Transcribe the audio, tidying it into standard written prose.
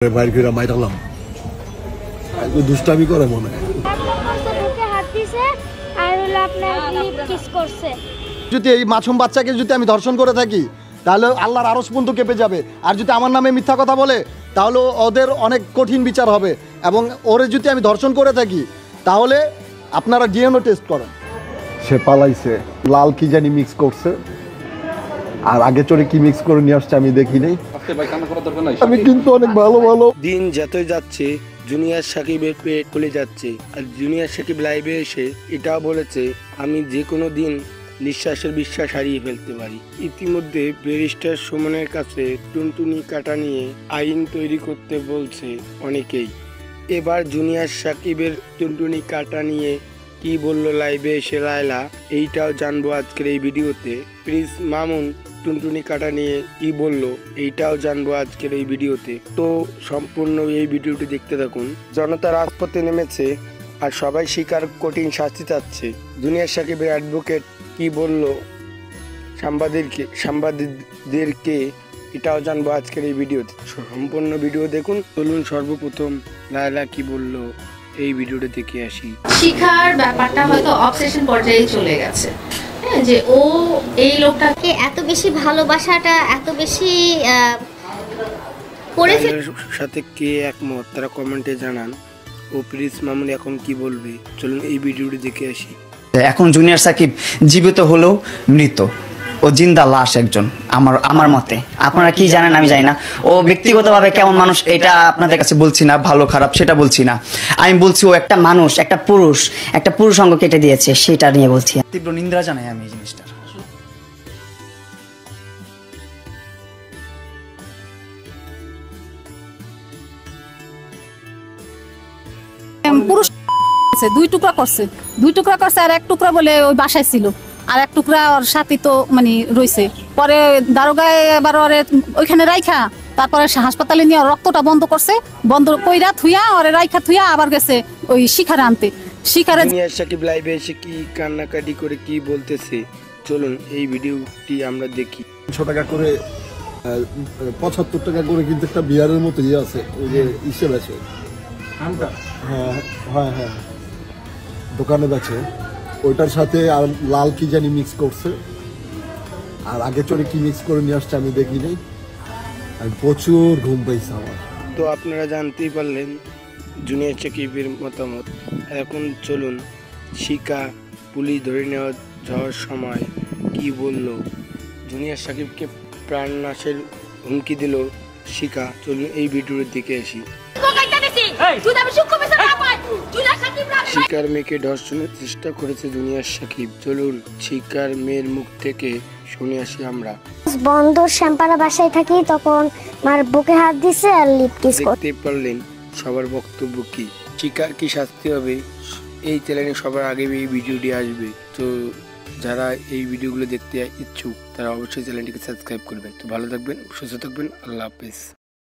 বাইর করে মাইরালাম দুষ্টামি করে মনে যদি এই মাসুম বাচ্চাকে যদি আমি ধর্ষণ করে থাকি তাহলে আল্লাহর আরশ পর্যন্ত কেঁপে যাবে। আর যদি আমার নামে মিথ্যা কথা বলে তাহলে ওদের অনেক কঠিন বিচার হবে। এবং ওরে যদি আমি ধর্ষণ করে থাকি তাহলে আপনারা ডিএনএ টেস্ট করেন। সে পালাইছে, লাল কি জানি মিক্স করছে, আর আগে চড়ে কি মিক্স করে নিয়ে আসছে আমি দেখি নাই। আমি কিন্তু অনেক ভালো ভালো দিন যতই যাচ্ছে জুনিয়র সাকিবের পেট খুলে যাচ্ছে। আর জুনিয়র সাকিব লাইভে এসে এটাও বলেছে আমি যে কোনো দিন নিঃশ্বাসের বিশ্বাস হারিয়ে ফেলতে পারি। ইতিমধ্যে ব্যারিস্টার সুমনের কাছে টুনটুনি কাটা নিয়ে আইন তৈরি করতে বলছে অনেকেই। এবার জুনিয়র সাকিবের টুনটুনি কাটা নিয়ে কি বললো লাইভে এসে লায়লা, এইটাও জানবো আজকের এই ভিডিওতে। প্রিন্স মামুন টুনটুনি কাটা নিয়ে কি বললো এইটাও জানবো আজকের এই ভিডিওতে। তো সম্পূর্ণ এই ভিডিওটি দেখতে থাকুন। জনতা রাজপথে নেমেছে আর সবাই শিকার কঠিন শাস্তি চাচ্ছে। জুনিয়র সাকিবের অ্যাডভোকেট কি বললো সাংবাদিকদেরকে এটাও জানবো আজকের এই ভিডিওতে। সম্পূর্ণ ভিডিও দেখুন। চলুন সর্বপ্রথম লায়লা কি বললো এই ভিডিওটা দেখে আসি। শিখার ব্যাপারটা হয়তো অবসেশন পর্যায়ে চলে গেছে, হ্যাঁ, যে ও এই লোকটাকে এত বেশি ভালোবাসাটা এত বেশি করে সাথে কে একমত তারা কমেন্টে জানান। ও প্রিন্স মামুন এখন কি বলবে চলুন এই ভিডিওটি দেখে আসি। এখন জুনিয়র সাকিব জীবিত হলেও মৃত, ও জিন্দা লাশ একজন। আমার মতে, আপনারা কি জানেন আমি জানি না। ও ব্যক্তিগতভাবে কেমন মানুষ এটা আপনাদের কাছে বলছি না, ভালো খারাপ সেটা বলছি না। আমি বলছি ও একটা মানুষ, একটা পুরুষ অঙ্গ কেটে দিয়েছে, সেটা নিয়ে বলছি। তীব্র নিন্দা জানাই আমি এই জিনিসটা। পুরুষ দুই টুকরা করছে আর এক টুকরা বলে ওই বাসায় ছিল, আর এক টুকরা ওর সাথে তো মানে রয়েছে। পরে দারোগায় এবার ওরে ওইখানে রাইখা তারপরে হাসপাতালে নিয়ে রক্তটা বন্ধ করছে, বন্ধ কইরা থুইয়া ওরে রাইখা থুইয়া আবার গেছে ওই শিখারে আনতে। শিখারে জুনিয়র সাকিব লাইভে এসে কি কান্নাকাটি করে কি বলতেছে চলুন এই ভিডিওটি আমরা দেখি। 100 টাকা করে 75 টাকা করে কিন্তু একটা বিয়ারের মতো ইয়ে আছে, ওই যে ইসে বেচে। হ্যাঁ হ্যাঁ হ্যাঁ, দোকানে বেচে। ওইটার সাথে আর লাল কি জানি মিক্স করছে, আর আগে চড়ে কি মিক্স করে নিয়ে আসছে আমি দেখি নাই। আমি প্রচুর ঘুম পাইছি আমার। তো আপনারা জানতেই পারলেন জুনিয়র সাকিবের মতামত। এখন চলুন শিকা পুলিশ ধরে যাওয়ার সময় কি বলল। জুনিয়র সাকিবকে প্রাণনাশের হুমকি দিল শিকা। চলুন এই ভিডিওর দিকে আসি। শিকার মেয়েকে ধর্ষণের চেষ্টা করেছে জুনিয়র সাকিব। চলুন শিকার মেয়ের মুখ থেকে শুনে আসি আমরা। বন্ধুর শ্যাম্পারা বাসায় থাকি, তখন মার বুকে হাত দিছে আর লিপ কিস করতে। দেখতে পারলেন সবার বক্তব্য কি, শিকার কি শাস্তি হবে। এই চ্যানেলে সবার আগে এই ভিডিওটি আসবে। তো যারা এই ভিডিওগুলো দেখতে ইচ্ছুক তারা অবশ্যই চ্যানেলটিকে সাবস্ক্রাইব করবেন। তো ভালো থাকবেন, সুস্থ থাকবেন, আল্লাহ হাফেজ।